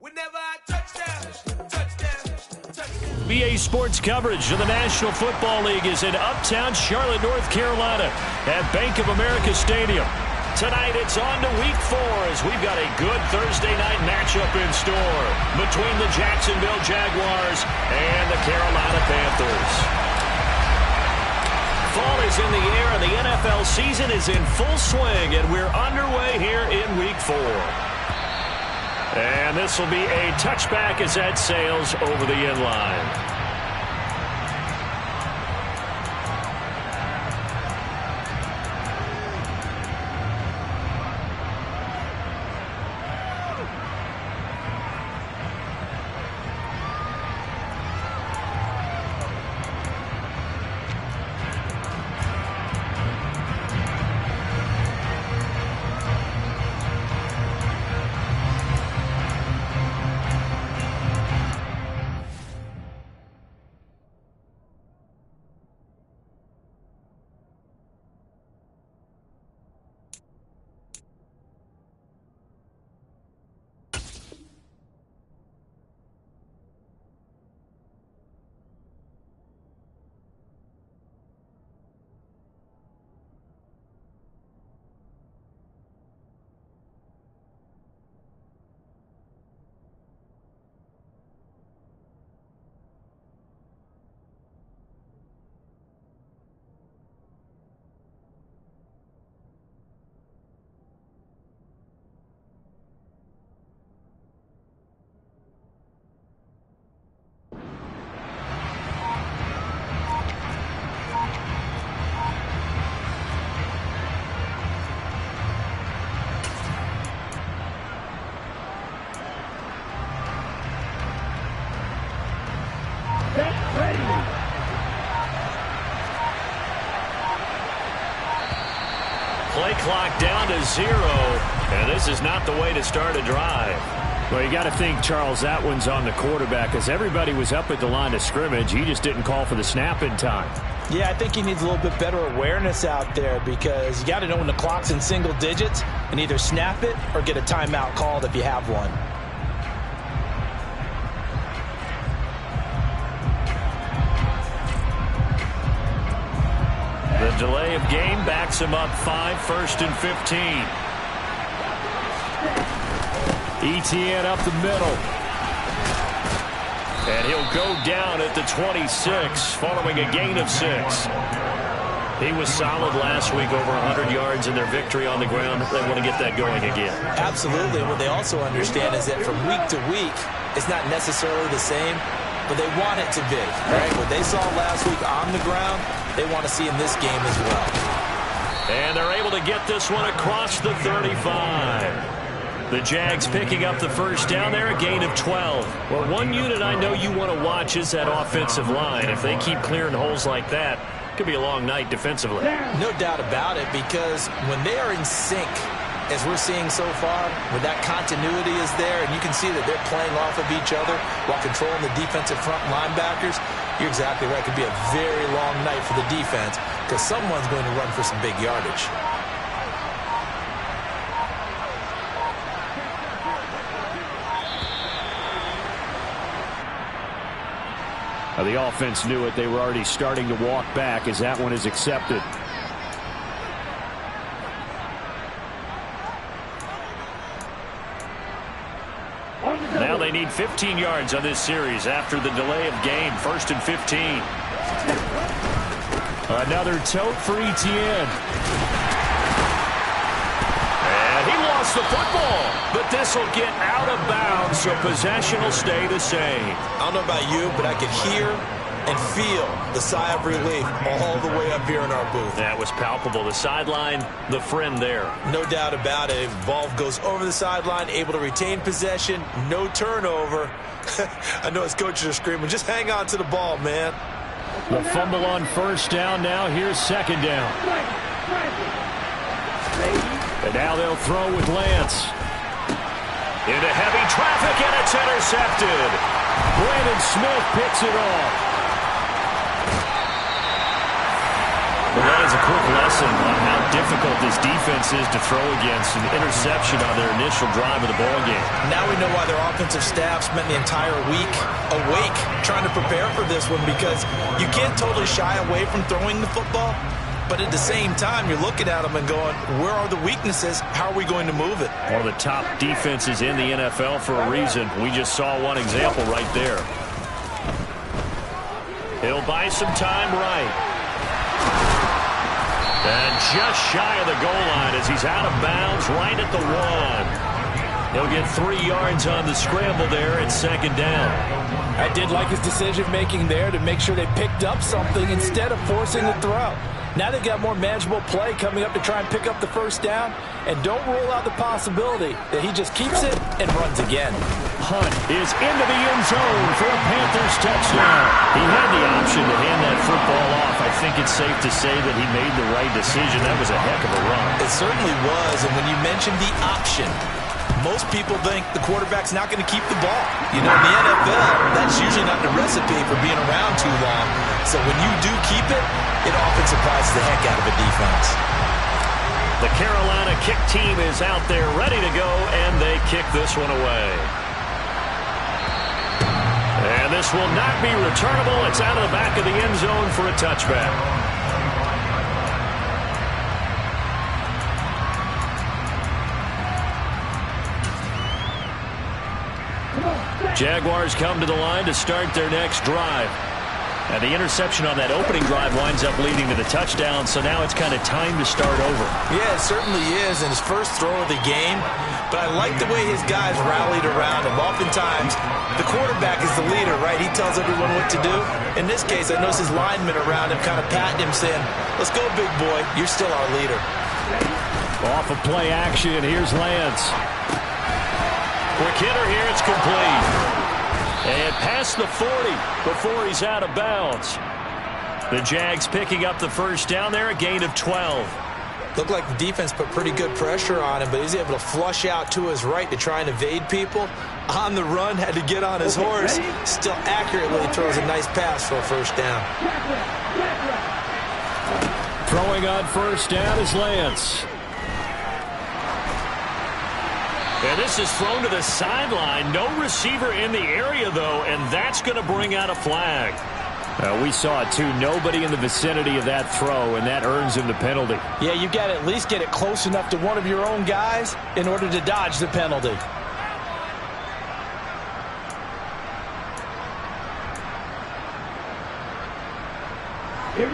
BA Sports coverage of the National Football League is in uptown Charlotte, North Carolina at Bank of America Stadium. Tonight it's on to Week 4 as we've got a good Thursday night matchup in store between the Jacksonville Jaguars and the Carolina Panthers. Fall is in the air and the NFL season is in full swing, and we're underway here in Week 4. And this will be a touchback as that sails over the end line. Play clock down to 0, and this is not the way to start a drive. Well, you got to think, Charles, that one's on the quarterback as everybody was up at the line of scrimmage. He just didn't call for the snap in time. Yeah, I think he needs a little bit better awareness out there because you got to know when the clock's in single digits and either snap it or get a timeout called if you have one. The delay of game backs him up 5, 1st and 15. ETN up the middle. And he'll go down at the 26 following a gain of 6. He was solid last week, over 100 yards in their victory on the ground. They want to get that going again. Absolutely. What they also understand is that from week to week, it's not necessarily the same, but they want it to be. Right? What they saw last week on the ground, they want to see in this game as well. And they're able to get this one across the 35. The Jags picking up the first down there, a gain of 12. Well, one unit I know you want to watch is that offensive line. If they keep clearing holes like that, it could be a long night defensively. No doubt about it, because when they are in sync, as we're seeing so far, when that continuity is there, and you can see that they're playing off of each other while controlling the defensive front linebackers, you're exactly right. It could be a very long night for the defense because someone's going to run for some big yardage. The offense knew it. They were already starting to walk back as that one is accepted. Now they need 15 yards on this series after the delay of game. 1st and 15. Another tote for ETN. And he lost the football, but this will get out of bounds, so possession will stay the same. I don't know about you, but I could hear and feel the sigh of relief all the way up here in our booth. That was palpable. The sideline, the friend there. No doubt about it. Ball goes over the sideline, able to retain possession, no turnover. I know his coaches are screaming, just hang on to the ball, man. The fumble on first down. Now here's second down. And now they'll throw with Lance. Into heavy traffic, and it's intercepted. Brandon Smith picks it off. Well, that is a quick lesson on how difficult this defense is to throw against. An interception on their initial drive of the ball game. Now we know why their offensive staff spent the entire week awake trying to prepare for this one, because you can't totally shy away from throwing the football, but at the same time, you're looking at them and going, where are the weaknesses? How are we going to move it? One of the top defenses in the NFL for a reason. We just saw one example right there. He'll buy some time right. And just shy of the goal line as he's out of bounds right at the 1. He'll get 3 yards on the scramble there at second down. I did like his decision-making there to make sure they picked up something instead of forcing the throw. Now they've got more manageable play coming up to try and pick up the first down. And don't rule out the possibility that he just keeps it and runs again. Hunt is into the end zone for a Panthers touchdown. He had the option to hand that football off. I think it's safe to say that he made the right decision. That was a heck of a run. It certainly was. And when you mentioned the option, most people think the quarterback's not going to keep the ball. You know, in the NFL, that's usually not the recipe for being around too long. So when you do keep it, it often surprises the heck out of a defense. The Carolina kick team is out there ready to go, and they kick this one away. And this will not be returnable. It's out of the back of the end zone for a touchback. Jaguars come to the line to start their next drive. And the interception on that opening drive winds up leading to the touchdown, so now it's kind of time to start over. Yeah, it certainly is, and his first throw of the game. But I like the way his guys rallied around him. Oftentimes, the quarterback is the leader, right? He tells everyone what to do. In this case, I noticed his linemen around him kind of patting him, saying, let's go, big boy. You're still our leader. Off of play action, here's Lance. Quick hitter here, it's complete. And past the 40 before he's out of bounds. The Jags picking up the first down there, a gain of 12. Looked like the defense put pretty good pressure on him, but he's able to flush out to his right to try and evade people. On the run, had to get on his horse. Still accurately throws a nice pass for a first down. Throwing on first down is Lance. And this is thrown to the sideline. No receiver in the area, though, and that's going to bring out a flag. We saw it, too. Nobody in the vicinity of that throw, and that earns him the penalty. Yeah, you got to at least get it close enough to one of your own guys in order to dodge the penalty.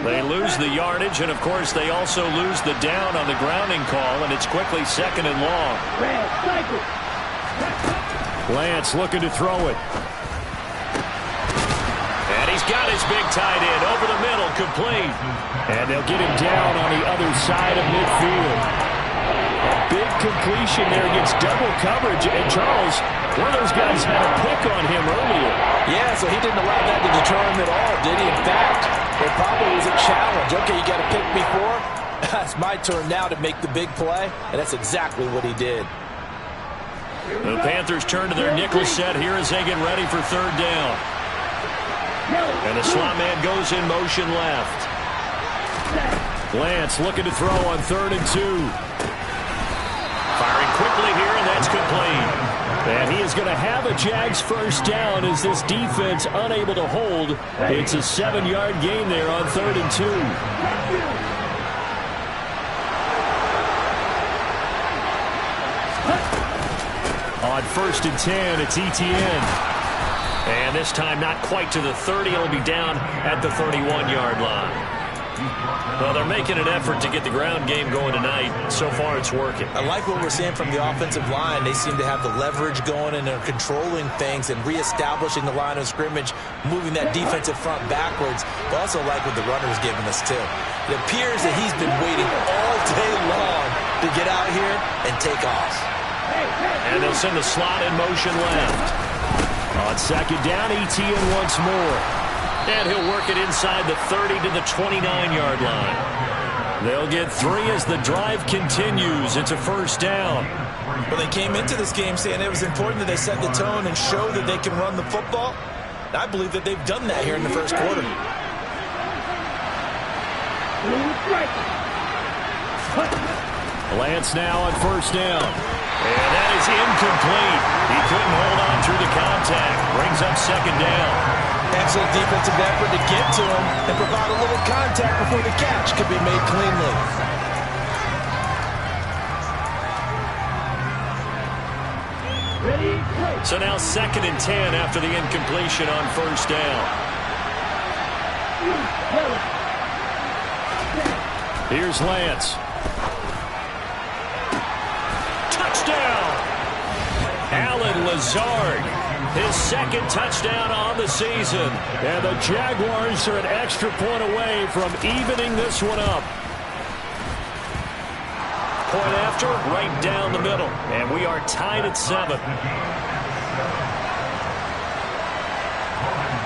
They lose the yardage, and, of course, they also lose the down on the grounding call, and it's quickly second and long. Lance looking to throw it. And he's got his big tight end over the middle, complete. And they'll get him down on the other side of midfield. A big completion there against double coverage. And Charles, one of those guys had a pick on him earlier. Yeah, so he didn't allow that to deter him at all, did he? In fact, it probably was a challenge. Okay, you got to pick me for? It's my turn now to make the big play, and that's exactly what he did. The Panthers turn to their nickel set here as they get ready for third down. And the slot man goes in motion left. Lance looking to throw on 3rd and 2. Firing quickly here, and that's complete. And he is going to have a Jags first down as this defense unable to hold. It's a 7-yard gain there on 3rd and 2. On 1st and 10, it's Etienne. And this time not quite to the 30. It'll be down at the 31-yard line. Well, they're making an effort to get the ground game going tonight. So far, it's working. I like what we're seeing from the offensive line. They seem to have the leverage going, and they're controlling things and reestablishing the line of scrimmage, moving that defensive front backwards. But also like what the runner's giving us, too. It appears that he's been waiting all day long to get out here and take off. And they'll send the slot in motion left. On 2nd down, Etienne once more. And he'll work it inside the 30 to the 29-yard line. They'll get 3 as the drive continues. It's a first down. Well, they came into this game saying it was important that they set the tone and show that they can run the football. I believe that they've done that here in the first quarter. Lance now on first down. And that is incomplete. He couldn't hold on through the contact. Brings up second down. Excellent defensive effort to get to him and provide a little contact before the catch could be made cleanly. So now 2nd and 10 after the incompletion on first down. Here's Lance. Touchdown! Alan Lazard, his 2nd touchdown on the season. And the Jaguars are an extra point away from evening this one up. Point after, right down the middle. And we are tied at 7.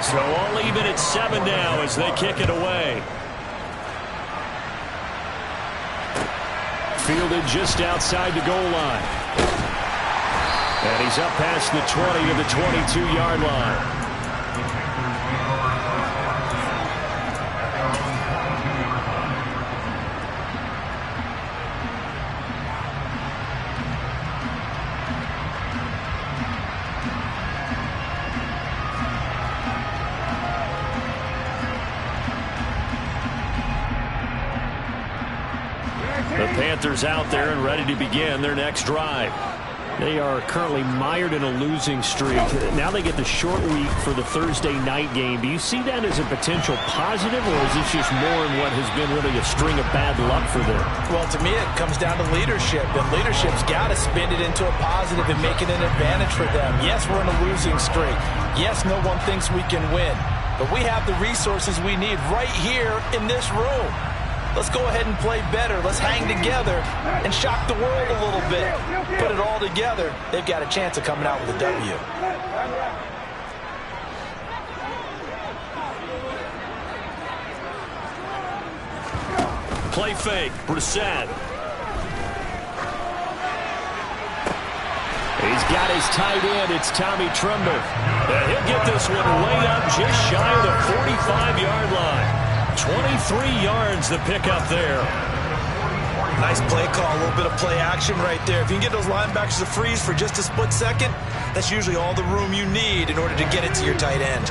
So all even at 7 now as they kick it away. Fielded just outside the goal line. And he's up past the 20 to the 22-yard line. The Panthers out there and ready to begin their next drive. They are currently mired in a losing streak. Now they get the short week for the Thursday night game. Do you see that as a potential positive, or is this just more in what has been really a string of bad luck for them? Well, to me, it comes down to leadership, and leadership's got to spin it into a positive and make it an advantage for them. Yes, we're in a losing streak. Yes, no one thinks we can win, but we have the resources we need right here in this room. Let's go ahead and play better. Let's hang together and shock the world a little bit. Put it all together. They've got a chance of coming out with a W. Play fake. Brissett. He's got his tight end. It's Tommy Tremble. And he'll get this one way up just shy of the 45-yard line. 23 yards the pickup there. Nice play call, a little bit of play action right there. If you can get those linebackers to freeze for just a split second, that's usually all the room you need in order to get it to your tight end.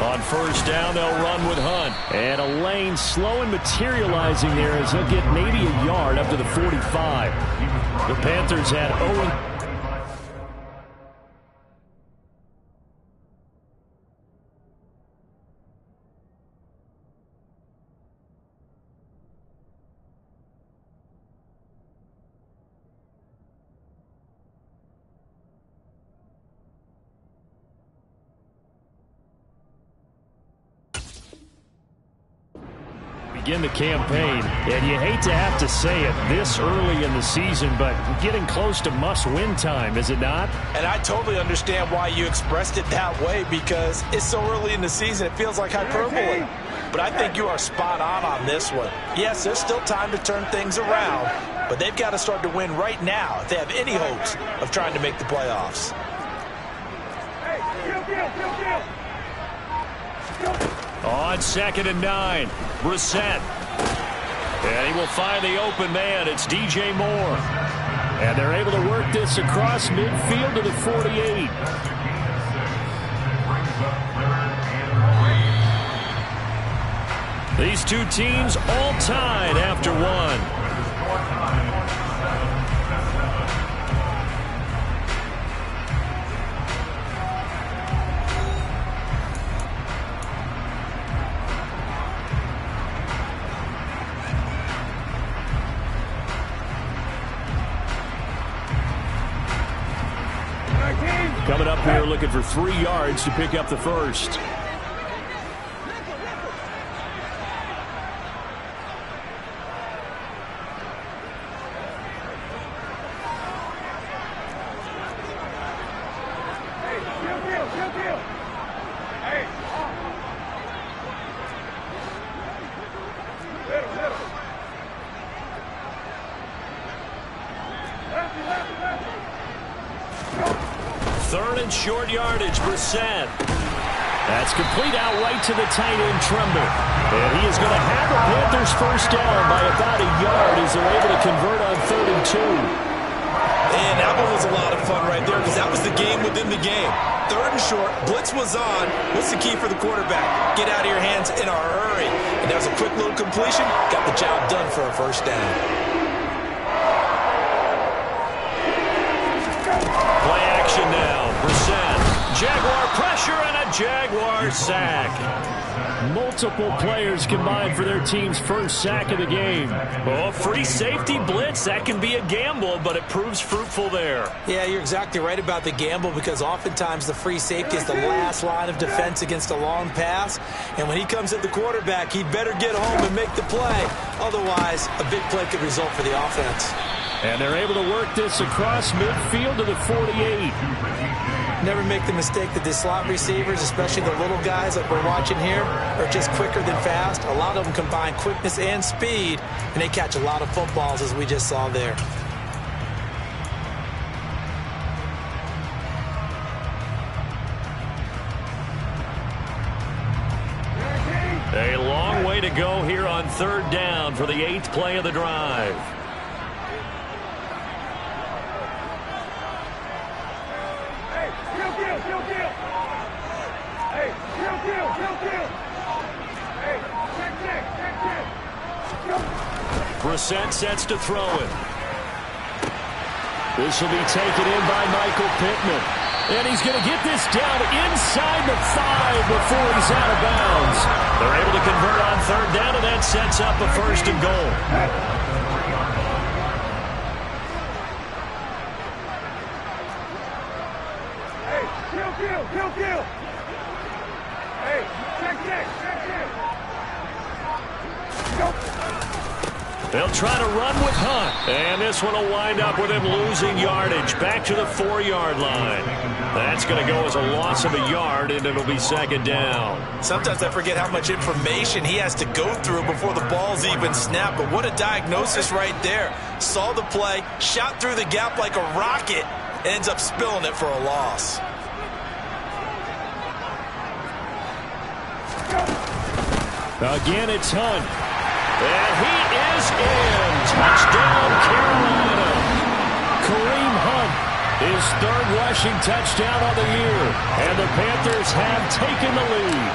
On first down, they'll run with Hunt. And a lane slow and materializing there as he'll get maybe a yard up to the 45. The Panthers had 0. Begin the campaign, and you hate to have to say it this early in the season, but getting close to must-win time, is it not? And I totally understand why you expressed it that way, because it's so early in the season, it feels like hyperbole. But I think you are spot on this one. Yes, there's still time to turn things around, but they've got to start to win right now if they have any hopes of trying to make the playoffs. On 2nd and 9, Brissett. And he will find the open man. It's DJ Moore. And they're able to work this across midfield to the 48. These two teams all tied after one. Coming up here looking for 3 yards to pick up the first. short yardage. Brissett. That's complete out right to the tight end, Tremble. And he is going to have the Panthers first down by about a yard as they're able to convert on 3rd and 2. And that one was a lot of fun right there because that was the game within the game. 3rd and short, blitz was on. What's the key for the quarterback? Get out of your hands in a hurry. And that was a quick little completion. Got the job done for a first down. Play action now. Brissett. Jaguar pressure and a Jaguar sack. Multiple players combined for their team's first sack of the game. Oh, free safety blitz. That can be a gamble, but it proves fruitful there. Yeah, you're exactly right about the gamble because oftentimes the free safety is the last line of defense against a long pass. And when he comes at the quarterback, he'd better get home and make the play. Otherwise, a big play could result for the offense. And they're able to work this across midfield to the 48. Never make the mistake that the slot receivers, especially the little guys like we're watching here, are just quicker than fast. A lot of them combine quickness and speed, and they catch a lot of footballs, as we just saw there. A long way to go here on 3rd down for the 8th play of the drive. Brissett sets to throw it. This will be taken in by Michael Pittman. And he's going to get this down inside the 5 before he's out of bounds. They're able to convert on 3rd down, and that sets up a 1st and goal. They'll try to run with Hunt. And this one will wind up with him losing yardage. Back to the 4-yard line. That's going to go as a loss of a yard, and it'll be 2nd down. Sometimes I forget how much information he has to go through before the ball's even snapped. But what a diagnosis right there. Saw the play, shot through the gap like a rocket, ends up spilling it for a loss. Again, it's Hunt. And he is in. Touchdown, Carolina. Kareem Hunt, his 3rd rushing touchdown on the year. And the Panthers have taken the lead.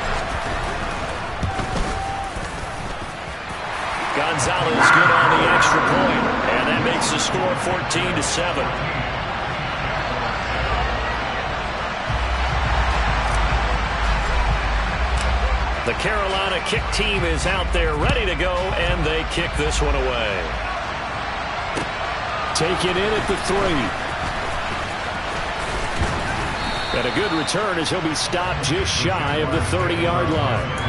Gonzalez good on the extra point. And that makes the score 14-7. The Carolina kick team is out there ready to go, and they kick this one away. Taken in at the 3. And a good return as he'll be stopped just shy of the 30-yard line.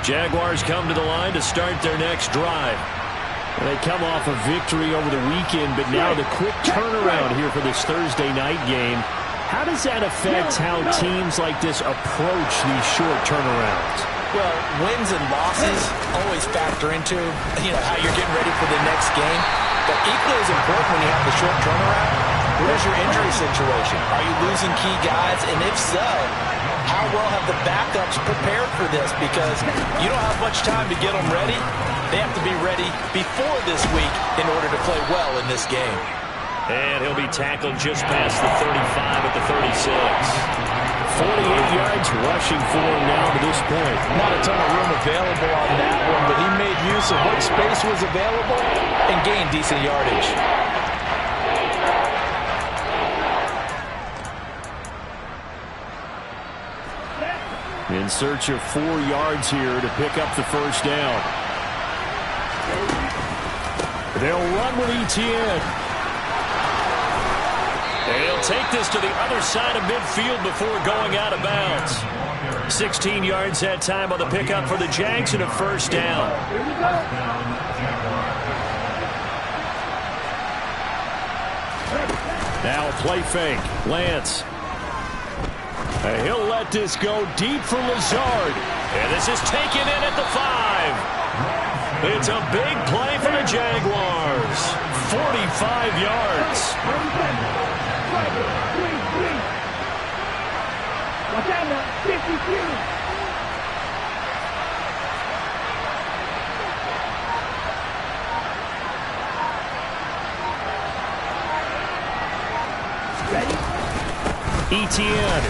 Jaguars come to the line to start their next drive. They come off a victory over the weekend, but now the quick turnaround here for this Thursday night game. How does that affect how teams like this approach these short turnarounds? Well, wins and losses always factor into, how you're getting ready for the next game. But equally as important when you have the short turnaround, where's your injury situation? Are you losing key guys? And if so, how well have the backups prepared for this? Because you don't have much time to get them ready. They have to be ready before this week in order to play well in this game. And he'll be tackled just past the 35 at the 36. 48 yards rushing for him now to this point. Not a ton of room available on that one, but he made use of what space was available and gained decent yardage. In search of 4 yards here to pick up the first down. They'll run with Etienne. They'll take this to the other side of midfield before going out of bounds. 16 yards that time on the pickup for the Jags and a first down. Now a play fake. Lance. He'll let this go deep for Lazard. And this is taken in at the 5. It's a big play for the Jaguars. 45 yards. Etienne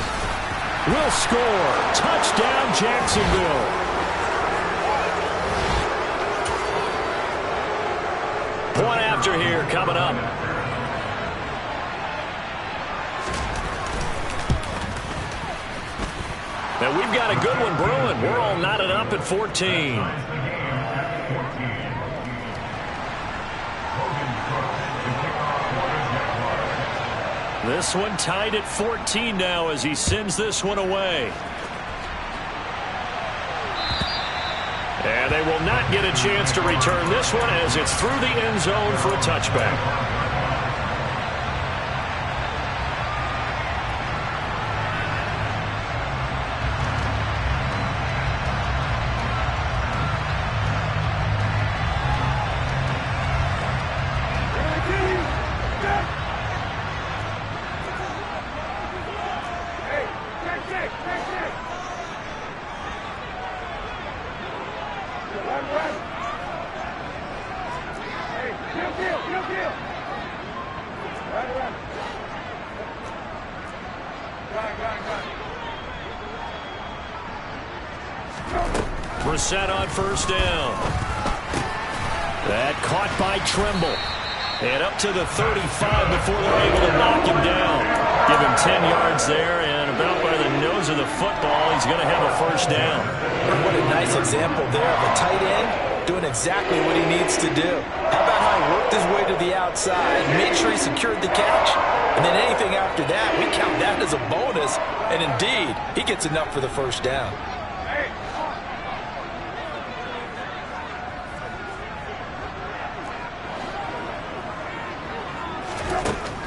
will score. Touchdown, Jacksonville. Point after here coming up. And we've got a good one brewing. We're all knotted up at 14. This one tied at 14 now as he sends this one away. And they will not get a chance to return this one as it's through the end zone for a touchback. Brissett on first down. That caught by Trimble. And up to the 35 before they're able to knock him down. Give him 10 yards there, and about by the nose of the football, he's going to have a first down. And what a nice example there of a tight end doing exactly what he needs to do. How about how he worked his way to the outside, made sure he secured the catch, and then anything after that, we count that as a bonus. And indeed, he gets enough for the first down.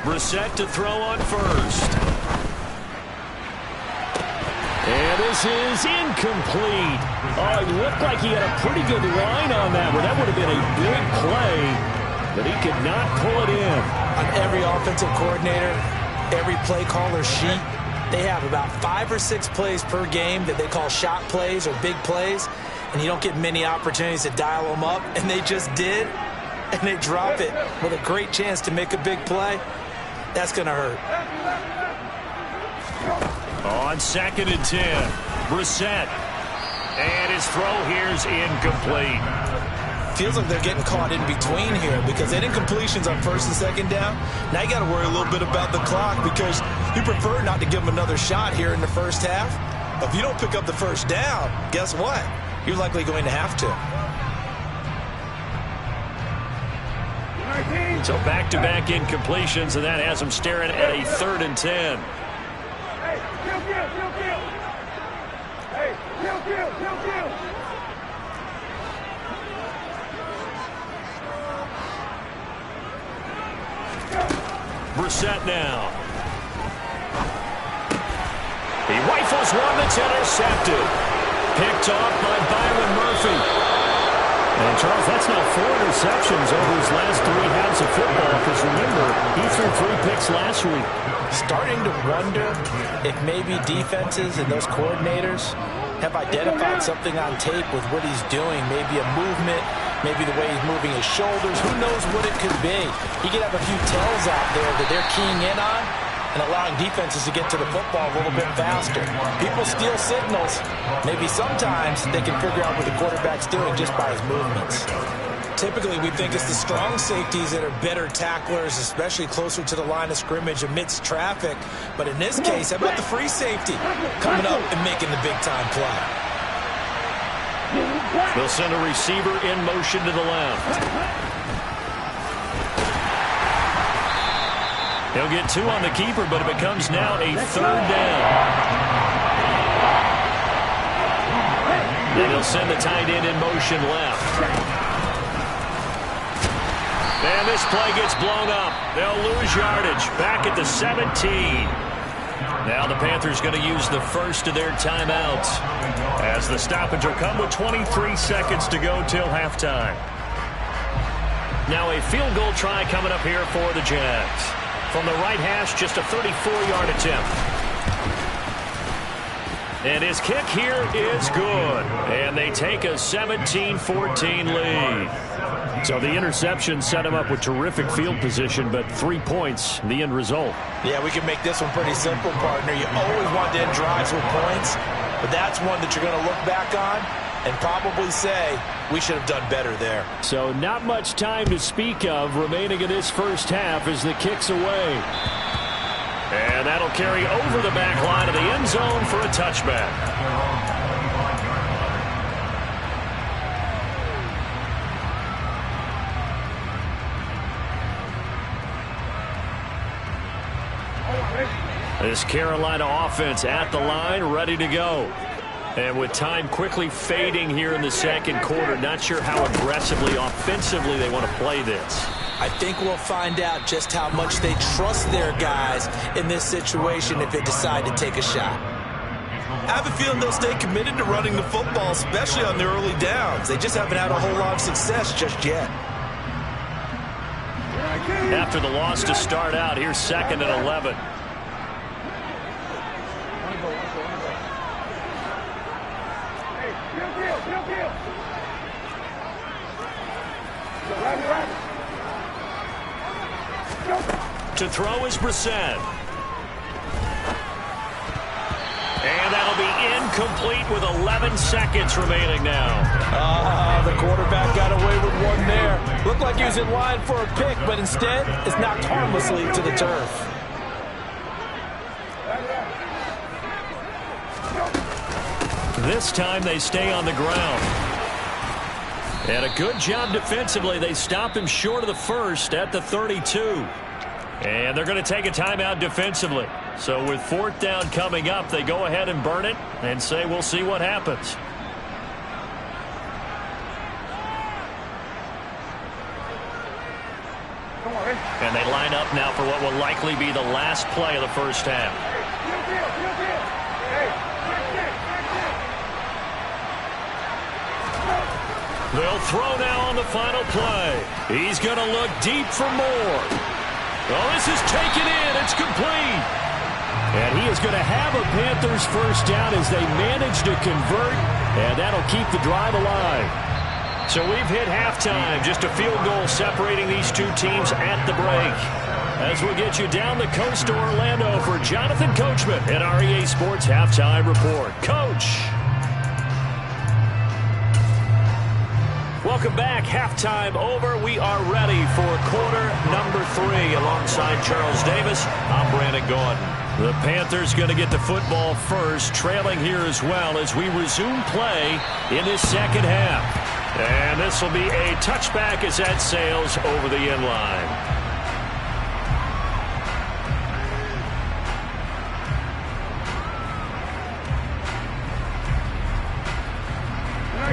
Brissett to throw on first. And this is incomplete. Oh, it looked like he had a pretty good line on that one. That would have been a big play, but he could not pull it in. On every offensive coordinator, every play caller sheet, they have about 5 or 6 plays per game that they call shot plays or big plays, and you don't get many opportunities to dial them up, and they just did, and they drop it with a great chance to make a big play. That's going to hurt. On 2nd and 10, Brissett. And his throw here's incomplete. Feels like they're getting caught in between here because they did incompletions on 1st and 2nd down. Now you got to worry a little bit about the clock because you prefer not to give them another shot here in the first half. If you don't pick up the first down, guess what? You're likely going to have to. So back-to-back incompletions, and that has them staring at a 3rd and 10. Brissett now. He rifles one that's intercepted. Picked off by Byron Murphy. And, Charles, that's now 4 interceptions over his last 3 halves of football because, remember, he threw 3 picks last week. Starting to wonder if maybe defenses and those coordinators have identified something on tape with what he's doing, maybe a movement, maybe the way he's moving his shoulders. Who knows what it could be? He could have a few tells out there that they're keying in on and allowing defenses to get to the football a little bit faster. People steal signals. Maybe sometimes they can figure out what the quarterback's doing just by his movements. Typically, we think it's the strong safeties that are better tacklers, especially closer to the line of scrimmage amidst traffic. But in this case, how about the free safety coming up and making the big-time play? They'll send a receiver in motion to the left. He'll get 2 on the keeper, but it becomes now a 3rd down. And he'll send the tight end in motion left. And this play gets blown up. They'll lose yardage back at the 17. Now the Panthers going to use the first of their timeouts as the stoppage will come with 23 seconds to go till halftime. Now a field goal try coming up here for the Jags. From the right hash, just a 34-yard attempt. And his kick here is good. And they take a 17-14 lead. So the interception set him up with terrific field position, but 3 points, the end result. Yeah, we can make this one pretty simple, partner. You always want to end drives with points, but that's one that you're going to look back on and probably say, we should have done better there. So not much time to speak of remaining in this first half as the kick's away. And that'll carry over the back line of the end zone for a touchback. This Carolina offense at the line, ready to go. And with time quickly fading here in the second quarter, not sure how aggressively, offensively they want to play this. I think we'll find out just how much they trust their guys in this situation if they decide to take a shot. I have a feeling they'll stay committed to running the football, especially on the early downs. They just haven't had a whole lot of success just yet. After the loss to start out, here's 2nd and 11. To throw is Brissett. And that'll be incomplete with 11 seconds remaining now. The quarterback got away with one there. Looked like he was in line for a pick, but instead it's knocked harmlessly to the turf. This time they stay on the ground. And a good job defensively. They stop him short of the first at the 32. And they're going to take a timeout defensively. So with 4th down coming up, they go ahead and burn it and say we'll see what happens. And they line up now for what will likely be the last play of the first half. They'll throw now on the final play. He's going to look deep for more. Oh, this is taken in. It's complete. And he is going to have a Panthers first down as they manage to convert, and that'll keep the drive alive. So we've hit halftime. Just a field goal separating these two teams at the break. As we'll get you down the coast to Orlando for Jonathan Coachman at our EA Sports Halftime Report. Coach. Welcome back. Halftime over. We are ready for quarter number 3. Alongside Charles Davis, I'm Brandon Gordon. The Panthers going to get the football first, trailing here as well as we resume play in this second half. And this will be a touchback as that sails over the end line.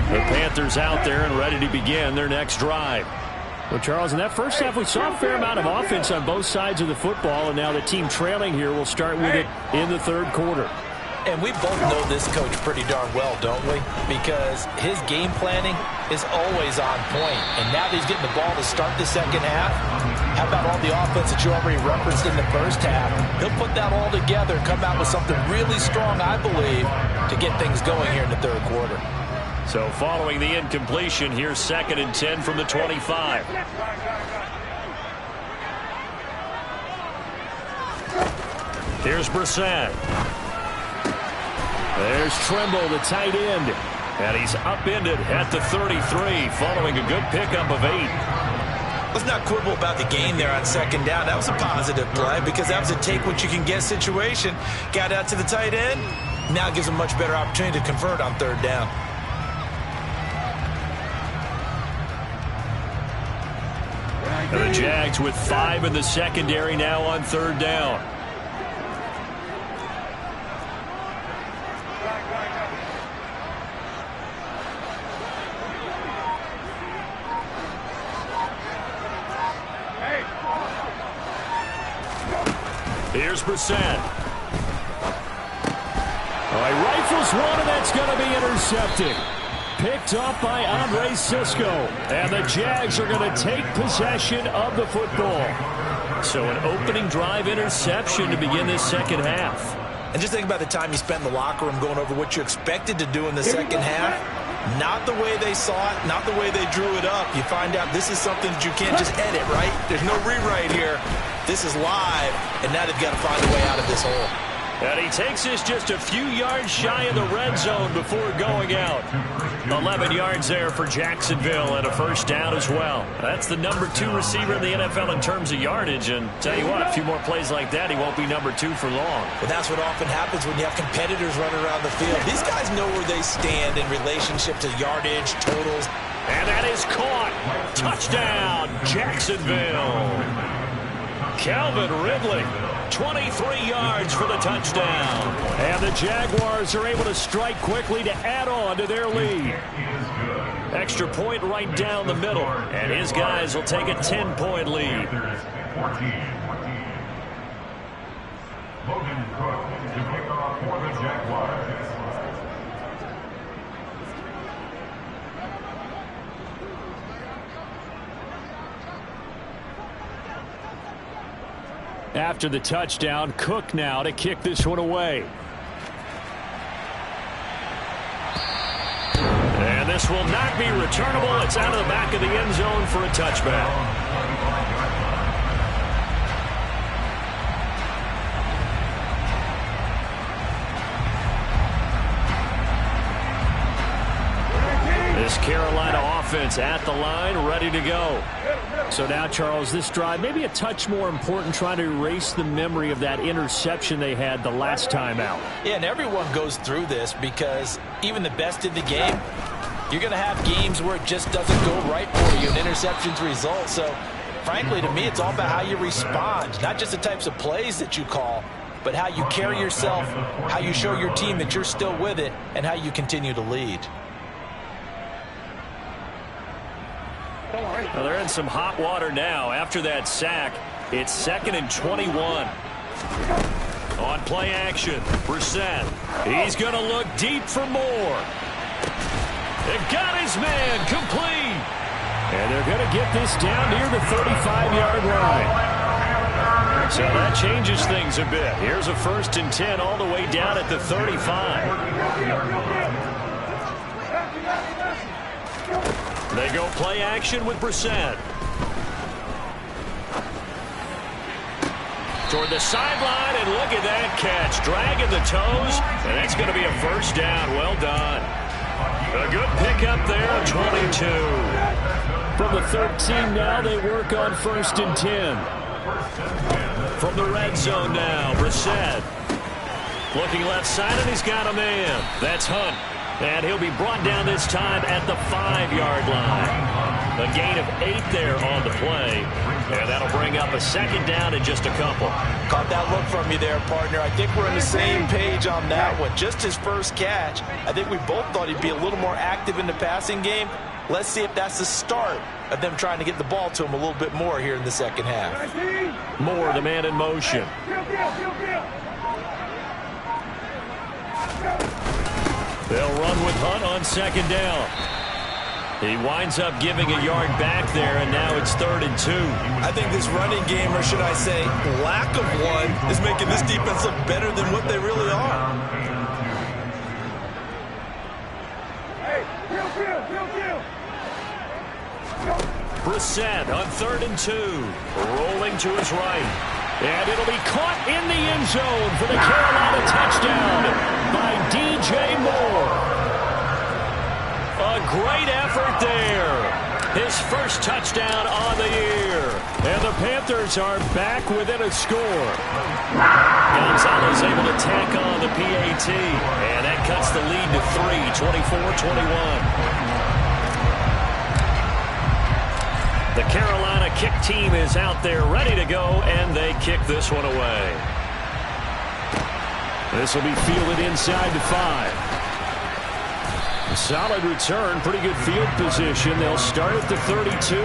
The Panthers out there and ready to begin their next drive. Well, Charles, in that first half, we saw a fair amount of offense on both sides of the football, and now the team trailing here will start with it in the third quarter. And we both know this coach pretty darn well, don't we? Because his game planning is always on point. And now that he's getting the ball to start the second half, how about all the offense that you already referenced in the first half? He'll put that all together and come out with something really strong, I believe, to get things going here in the third quarter. So following the incompletion, here's 2nd and 10 from the 25. Here's Brissett. There's Trimble, the tight end. And he's upended at the 33 following a good pickup of 8. Let's not quibble about the gain there on second down. That was a positive play because that was a take-what-you-can-get situation. Got out to the tight end. Now gives him a much better opportunity to convert on third down. And the Jags with 5 in the secondary now on third down. Here's Brissett. rifles one, and that's going to be intercepted. Picked off by Andre Sisco. And the Jags are going to take possession of the football. So an opening drive interception to begin this second half. And just think about the time you spent in the locker room going over what you expected to do in the second half. Not the way they saw it, not the way they drew it up. You find out this is something that you can't just edit, right? There's no rewrite here. This is live, and now they've got to find a way out of this hole. And he takes this just a few yards shy of the red zone before going out. 11 yards there for Jacksonville and a first down as well. That's the #2 receiver in the NFL in terms of yardage. And tell you what, a few more plays like that, he won't be #2 for long. Well, that's what often happens when you have competitors running around the field. These guys know where they stand in relationship to yardage, totals. And that is caught. Touchdown, Jacksonville. Calvin Ridley, 23 yards for the touchdown. And the Jaguars are able to strike quickly to add on to their lead. Extra point right down the middle. And his guys will take a 10-point lead. Logan Cook to kick off for the Jaguars. After the touchdown, Cook now to kick this one away. And this will not be returnable. It's out of the back of the end zone for a touchback. This Carolina offense at the line, ready to go. So now, Charles, this drive maybe a touch more important, trying to erase the memory of that interception they had the last time out. Yeah, and everyone goes through this because even the best in the game, you're going to have games where it just doesn't go right for you and interceptions result. So, frankly, to me, it's all about how you respond, not just the types of plays that you call, but how you carry yourself, how you show your team that you're still with it, and how you continue to lead. Well, they're in some hot water now. After that sack, it's 2nd and 21. On play action, Brissett. He's going to look deep for more. They've got his man complete. And they're going to get this down near the 35-yard line. So that changes things a bit. Here's a 1st and 10 all the way down at the 35. They go play action with Brissett. Toward the sideline, and look at that catch. Dragging the toes, and that's going to be a first down. Well done. A good pickup there, 22. From the 13 now, they work on 1st and 10. From the red zone now, Brissett. Looking left side, and he's got a man. That's Hunt. And he'll be brought down this time at the 5-yard line. A gain of 8 there on the play. And that'll bring up a 2nd down in just a couple. Caught that look from you there, partner. I think we're on the same page on that one. Just his first catch. I think we both thought he'd be a little more active in the passing game. Let's see if that's the start of them trying to get the ball to him a little bit more here in the second half. Moore, the man in motion. They'll run with Hunt on 2nd down. He winds up giving a yard back there, and now it's 3rd and 2. I think this running game, or should I say lack of one, is making this defense look better than what they really are. Brissett on 3rd and 2. Rolling to his right. And it'll be caught in the end zone for the Carolina touchdown by DJ Moore. A great effort there. His first touchdown on the year. And the Panthers are back within a score. Gonzalez able to tack on the PAT. And that cuts the lead to 3, 24-21. The Carolina kick team is out there ready to go, and they kick this one away. This will be fielded inside the 5. A solid return, pretty good field position. They'll start at the 32.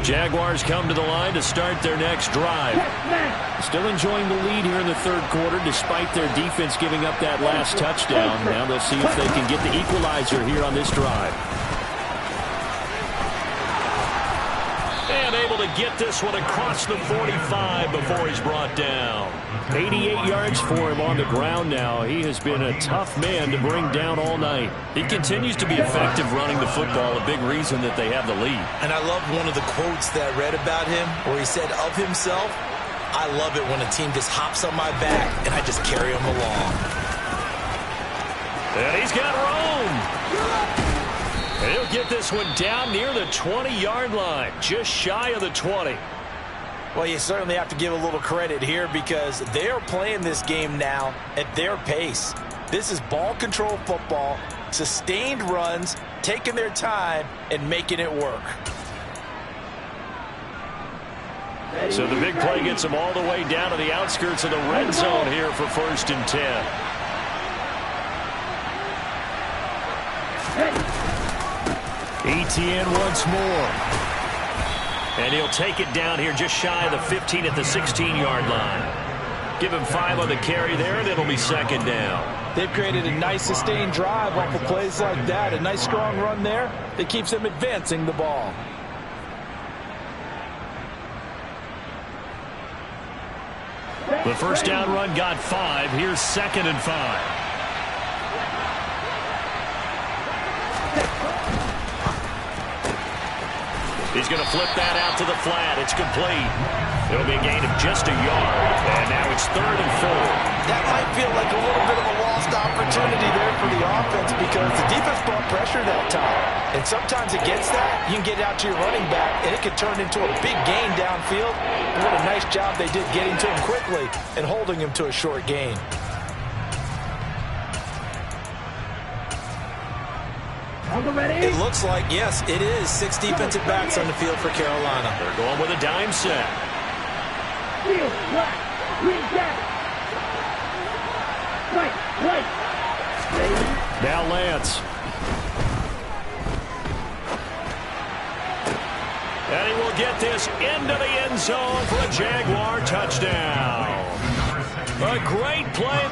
Jaguars come to the line to start their next drive. Still enjoying the lead here in the third quarter despite their defense giving up that last touchdown. Now they'll see if they can get the equalizer here on this drive. And able to get this one across the 45 before he's brought down. 88 yards for him on the ground now. He has been a tough man to bring down all night. He continues to be effective running the football, a big reason that they have the lead. And I love one of the quotes that I read about him where he said of himself, "I love it when a team just hops on my back and I just carry them along." And he's got room. He'll get this one down near the 20-yard line, just shy of the 20. Well, you certainly have to give a little credit here because they are playing this game now at their pace. This is ball control football, sustained runs, taking their time, and making it work. So the big play gets them all the way down to the outskirts of the red zone here for 1st and 10. Etienne once more. And he'll take it down here just shy of the 15 at the 16-yard line. Give him 5 on the carry there, and it'll be 2nd down. They've created a nice sustained drive off of plays like that. A nice strong run there that keeps them advancing the ball. The first down run got 5. Here's 2nd and 5. He's going to flip that out to the flat. It's complete. It'll be a gain of just a yard. And now it's 3rd and 4. That might feel like a little bit of a lost opportunity there for the offense because the defense brought pressure that time. And sometimes against that, you can get out to your running back, and it could turn into a big gain downfield. But what a nice job they did getting to him quickly and holding him to a short gain. It looks like, yes, it is 6 defensive backs on the field for Carolina. They're going with a dime set. Now Lance. And he will get this into the end zone for a Jaguar touchdown. A great play.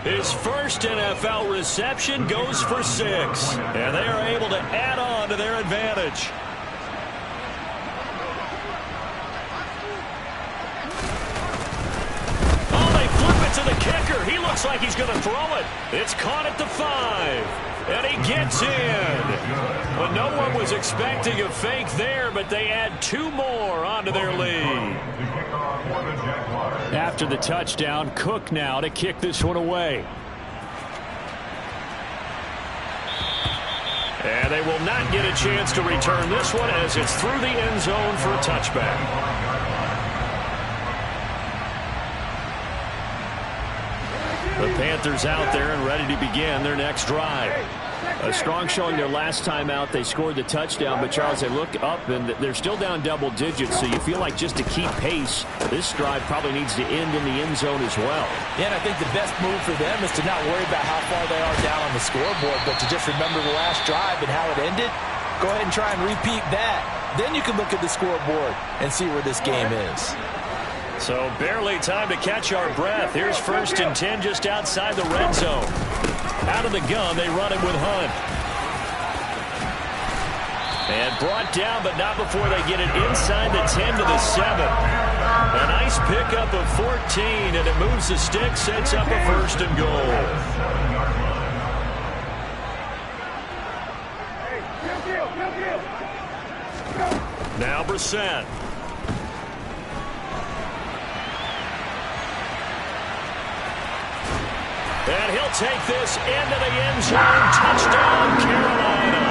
His first NFL reception goes for 6. And they are able to add on to their advantage. Oh, they flip it to the kicker. He looks like he's going to throw it. It's caught at the 5. And he gets in. But no one was expecting a fake there, but they add 2 more onto their lead. After the touchdown, Cook now to kick this one away. And they will not get a chance to return this one as it's through the end zone for a touchback. The Panthers out there and ready to begin their next drive. A strong showing their last time out. They scored the touchdown, but Charles, they look up and they're still down double digits, so you feel like just to keep pace, this drive probably needs to end in the end zone as well. Yeah, and I think the best move for them is to not worry about how far they are down on the scoreboard, but to just remember the last drive and how it ended. Go ahead and try and repeat that. Then you can look at the scoreboard and see where this game is. So barely time to catch our breath. Here's 1st and 10 just outside the red zone. Out of the gun, they run it with Hunt. And brought down, but not before they get it inside the 10 to the 7. A nice pickup of 14, and it moves the stick, sets up a 1st and goal. Now Brissett. And he'll take this into the end zone. Touchdown, Carolina.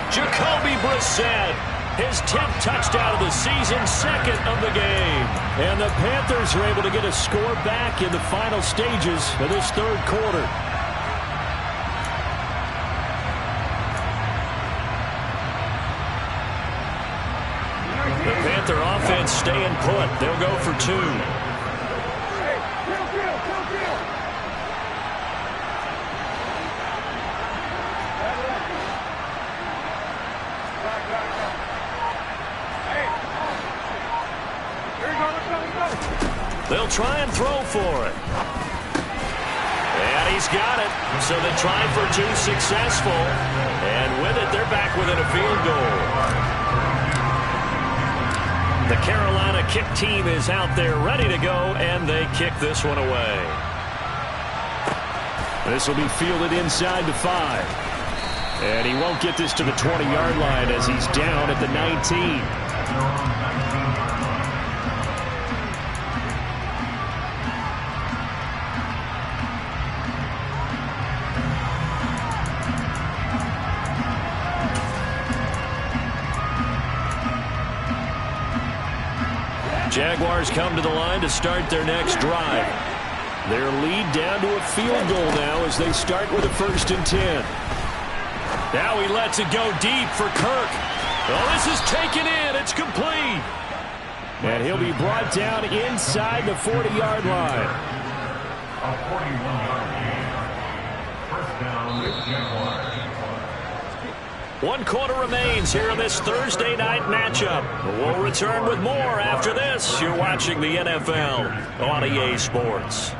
Jacoby Brissett, his 10th touchdown of the season, 2nd of the game. And the Panthers are able to get a score back in the final stages of this third quarter. Panther offense staying put. They'll go for 2. They'll try and throw for it. And he's got it. So they try for 2 successful. And with it, they're back within a field goal. The Carolina kick team is out there ready to go, and they kick this one away. This will be fielded inside the 5. And he won't get this to the 20-yard line as he's down at the 19. Jaguars come to the line to start their next drive. Their lead down to a field goal now as they start with a 1st and 10. Now he lets it go deep for Kirk. Oh, this is taken in. It's complete. And he'll be brought down inside the 40-yard line. A 41-yard gain. First down with Jaguars. 1 quarter remains here in this Thursday night matchup. We'll return with more after this. You're watching the NFL on EA Sports.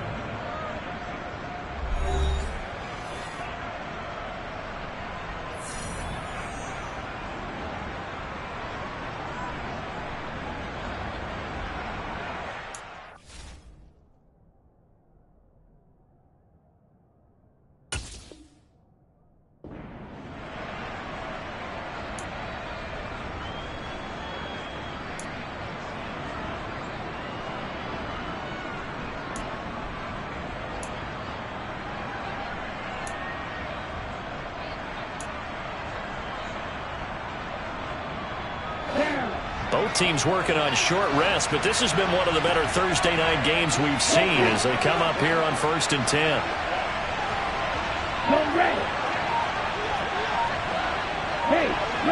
Both teams working on short rest, but this has been one of the better Thursday night games we've seen as they come up here on 1st and 10.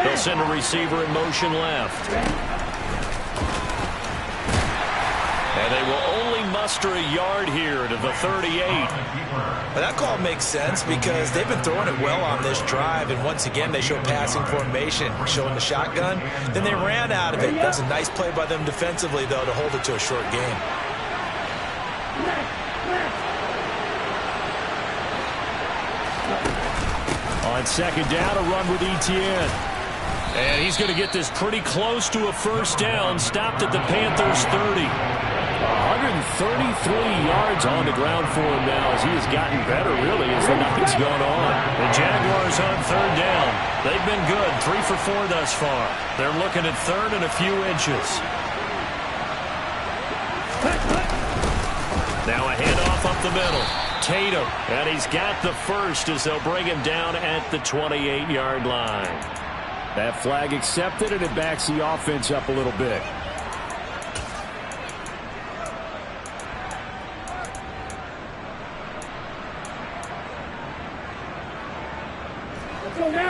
They'll send a receiver in motion left. And they will only muster a yard here to the 38. Well, that call makes sense because they've been throwing it well on this drive, and once again they show passing formation, showing the shotgun. Then they ran out of it. That's a nice play by them defensively, though, to hold it to a short game. On 2nd down, a run with Etienne. And he's going to get this pretty close to a 1st down, stopped at the Panthers' 30. 133 yards on the ground for him now as he has gotten better, really, as the night's gone on. The Jaguars on 3rd down. They've been good, 3 for 4 thus far. They're looking at 3rd and a few inches. Now a handoff up the middle. Tatum, and he's got the 1st as they'll bring him down at the 28-yard line. That flag accepted, and it backs the offense up a little bit.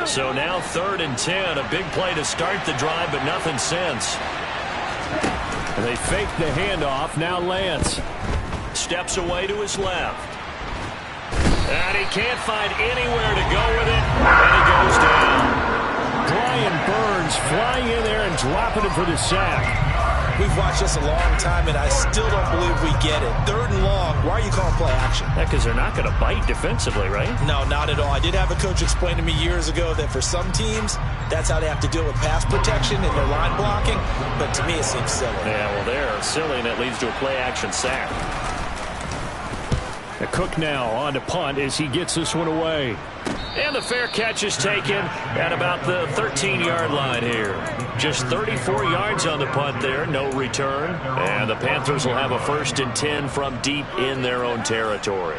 So now 3rd and 10, a big play to start the drive, but nothing since. They fake the handoff. Now Lance steps away to his left. And he can't find anywhere to go with it, and he goes down. Brian Burns flying in there and dropping him for the sack. We've watched this a long time, and I still don't believe we get it. 3rd and long. Why are you calling play action? Because they're not going to bite defensively, right? No, not at all. I did have a coach explain to me years ago that for some teams, that's how they have to deal with pass protection and their line blocking. But to me, it seems silly. Yeah, well, they're silly, and it leads to a play action sack. Cook now on to punt as he gets this one away. And the fair catch is taken at about the 13-yard line here. Just 34 yards on the punt there, no return. And the Panthers will have a 1st and 10 from deep in their own territory.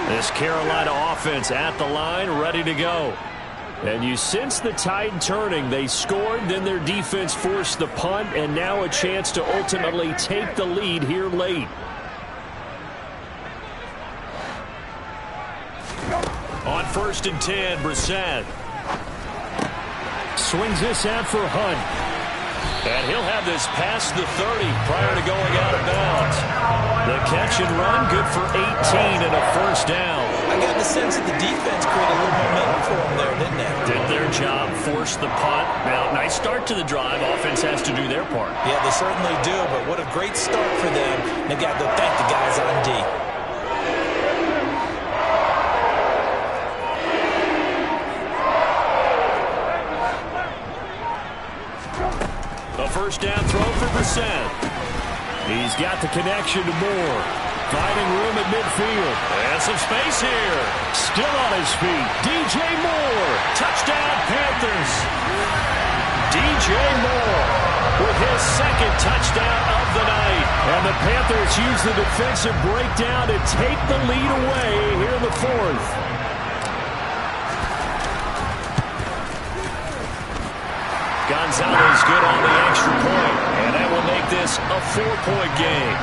This Carolina offense at the line, ready to go. And you sense the tide turning. They scored, then their defense forced the punt, and now a chance to ultimately take the lead here late. On 1st and 10, Brissett. Swings this out for Hunt. And he'll have this past the 30 prior to going out of bounds. The catch and run, good for 18 and a first down. I got the sense that the defense created a little momentum for them there, didn't they? Did their job, forced the punt. Now, nice start to the drive. Offense has to do their part. Yeah, they certainly do, but what a great start for them. They've got to thank the guys on D. A first down throw for Brissett. He's got the connection to Moore. Finding room at midfield. And some space here. Still on his feet. DJ Moore. Touchdown, Panthers. DJ Moore with his second touchdown of the night. And the Panthers use the defensive breakdown to take the lead away here in the fourth. Gonzalez good on the extra point, and that will make this a 4-point game.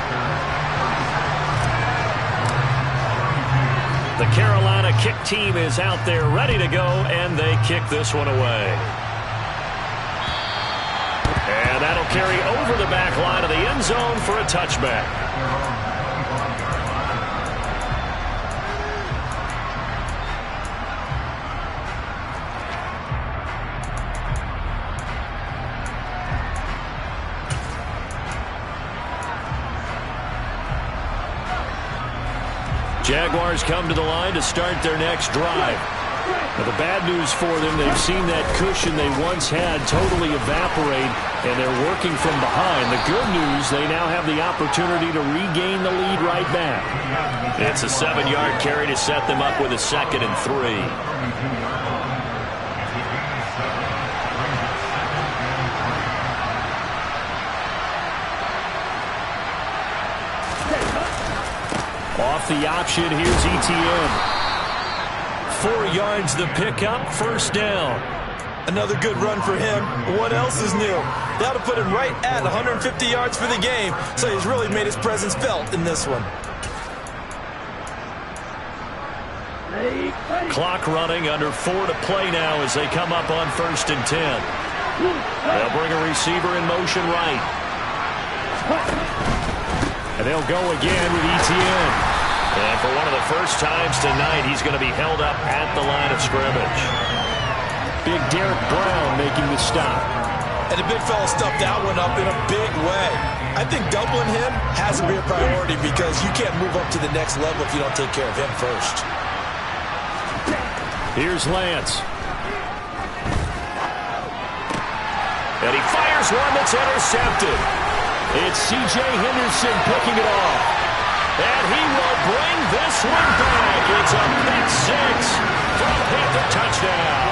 The Carolina kick team is out there ready to go, and they kick this one away. And that'll carry over the back line of the end zone for a touchback. Jaguars come to the line to start their next drive. Now, the bad news for them, they've seen that cushion they once had totally evaporate, and they're working from behind. The good news, they now have the opportunity to regain the lead right back. It's a 7-yard carry to set them up with a 2nd and 3. Off the option, here's ETN. 4 yards the pickup, first down. Another good run for him. What else is new? That'll put him right at 150 yards for the game, so he's really made his presence felt in this one. Clock running, under 4 to play now as they come up on 1st and 10. They'll bring a receiver in motion right. And they'll go again with ETN. And for one of the first times tonight, he's going to be held up at the line of scrimmage. Big Derek Brown making the stop. And the big fella stuffed that one up in a big way. I think doubling him has to be a priority because you can't move up to the next level if you don't take care of him first. Here's Lance. And he fires one that's intercepted. It's C.J. Henderson picking it off. And he will bring this one back. It's a pick 6 for a Panther touchdown.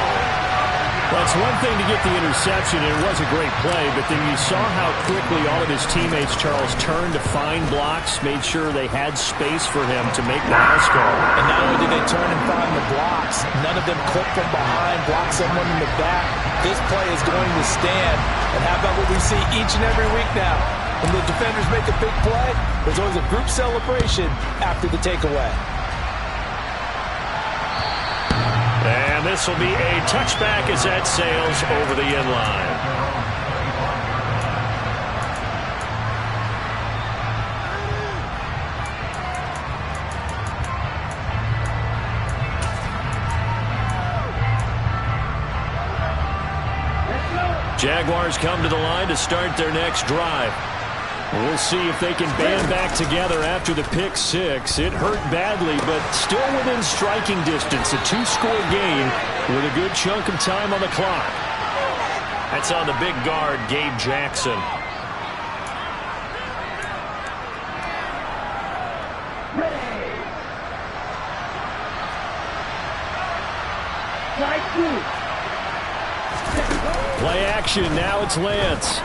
Well, it's one thing to get the interception, and it was a great play, but then you saw how quickly all of his teammates, Charles, turned to find blocks, made sure they had space for him to make the house call. And not only did they turn and find the blocks, none of them clip from behind, block someone in the back. This play is going to stand. And how about what we see each and every week now? When the defenders make a big play, there's always a group celebration after the takeaway. And this will be a touchback as that sails over the end line. Jaguars come to the line to start their next drive. We'll see if they can band back together after the pick 6. It hurt badly, but still within striking distance. A 2-score game with a good chunk of time on the clock. That's on the big guard, Gabe Jackson. Play action. Now it's Lance.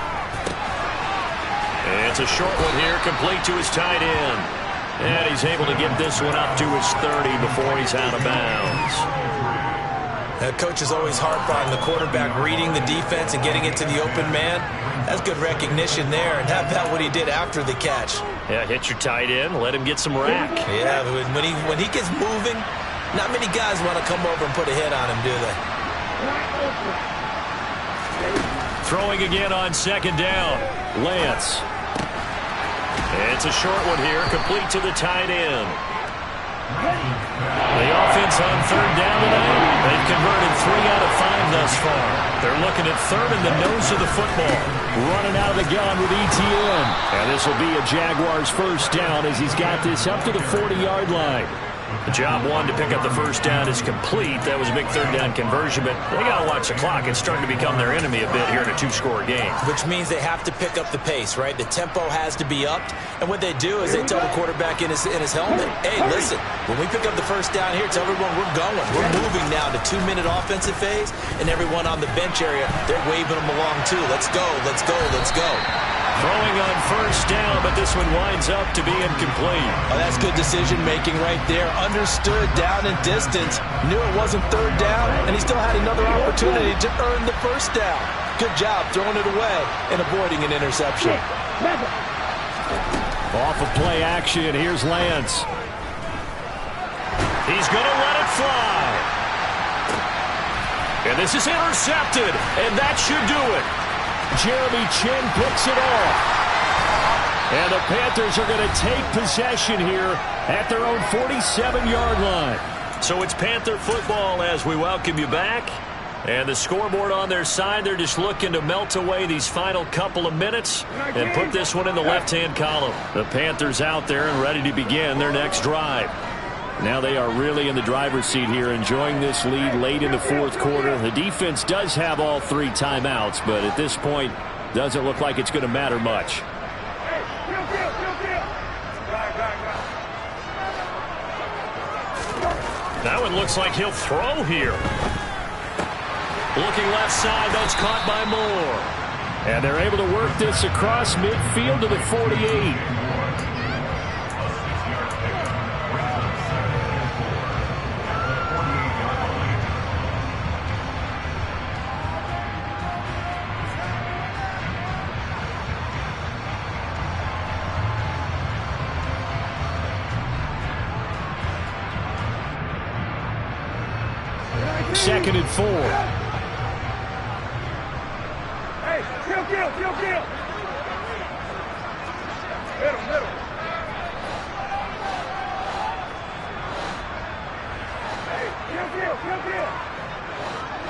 It's a short one here, complete to his tight end. And he's able to get this one up to his 30 before he's out of bounds. Coach is always harp on the quarterback reading the defense and getting it to the open man. That's good recognition there. And how about what he did after the catch? Yeah, hit your tight end, let him get some rack. Yeah, when he gets moving, Not many guys want to come over and put a hit on him, do they? Throwing again on second down. Lance. It's a short one here, complete to the tight end. The offense on third down tonight, they've converted 3 out of 5 thus far. They're looking at third in the nose of the football. Running out of the gun with ETN. And this will be a Jaguars first down as he's got this up to the 40-yard line. The job one to pick up the first down is complete. That was a big third down conversion, but they got to watch the clock. It's starting to become their enemy a bit here in a 2-score game. Which means they have to pick up the pace, right? The tempo has to be upped. And what they do is they tell the quarterback in his helmet, hey, listen, when we pick up the first down here, tell everyone we're going. We're moving now to 2-minute offensive phase, and everyone on the bench area, they're waving them along too. Let's go, let's go, let's go. Throwing on first down, but this one winds up to be incomplete. Oh, that's good decision-making right there. Understood down and distance. Knew it wasn't third down, and he still had another opportunity to earn the first down. Good job throwing it away and avoiding an interception. Off of play action, here's Lance. He's going to let it fly. And this is intercepted, and that should do it. Jeremy Chin picks it off. And the Panthers are going to take possession here at their own 47-yard line. So it's Panther football as we welcome you back. And the scoreboard on their side, they're just looking to melt away these final couple of minutes and put this one in the left-hand column. The Panthers out there and ready to begin their next drive. Now they are really in the driver's seat here, enjoying this lead late in the fourth quarter. The defense does have all 3 timeouts, but at this point, doesn't look like it's going to matter much. Now it looks like he'll throw here. Looking left side, that's caught by Moore. And they're able to work this across midfield to the 48. Second and 4. Hey, kill. Middle.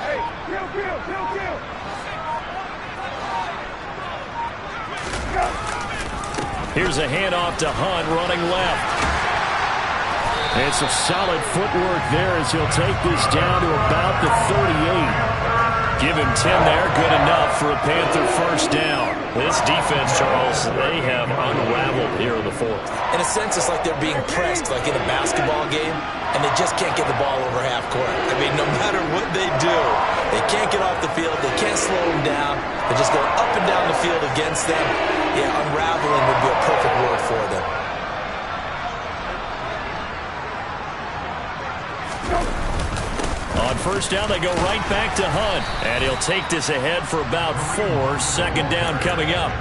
Hey, kill. Hey, kill. Here's a handoff to Hunt running left. It's a solid footwork there as he'll take this down to about the 38. Give him 10 there, good enough for a Panther first down. This defense, Charles, they have unraveled here in the fourth. In a sense, it's like they're being pressed, like in a basketball game, and they just can't get the ball over half court. I mean, no matter what they do, they can't get off the field. They can't slow them down. They're just going up and down the field against them. Yeah, unraveling would be a perfect word for them. On first down, they go right back to Hunt. And he'll take this ahead for about 4. Second down coming up.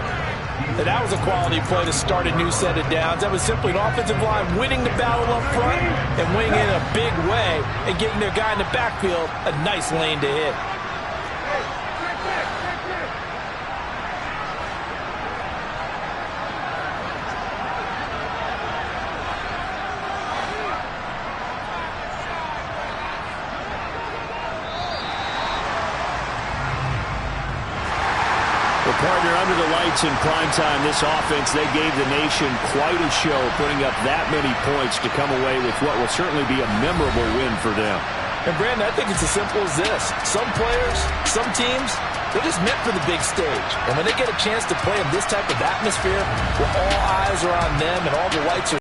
And that was a quality play to start a new set of downs. That was simply an offensive line winning the battle up front and winning in a big way and giving their guy in the backfield a nice lane to hit. Partner, under the lights in primetime, this offense, they gave the nation quite a show, putting up that many points to come away with what will certainly be a memorable win for them. And, Brandon, I think it's as simple as this. Some players, some teams, they're just meant for the big stage. And when they get a chance to play in this type of atmosphere where all eyes are on them and all the lights are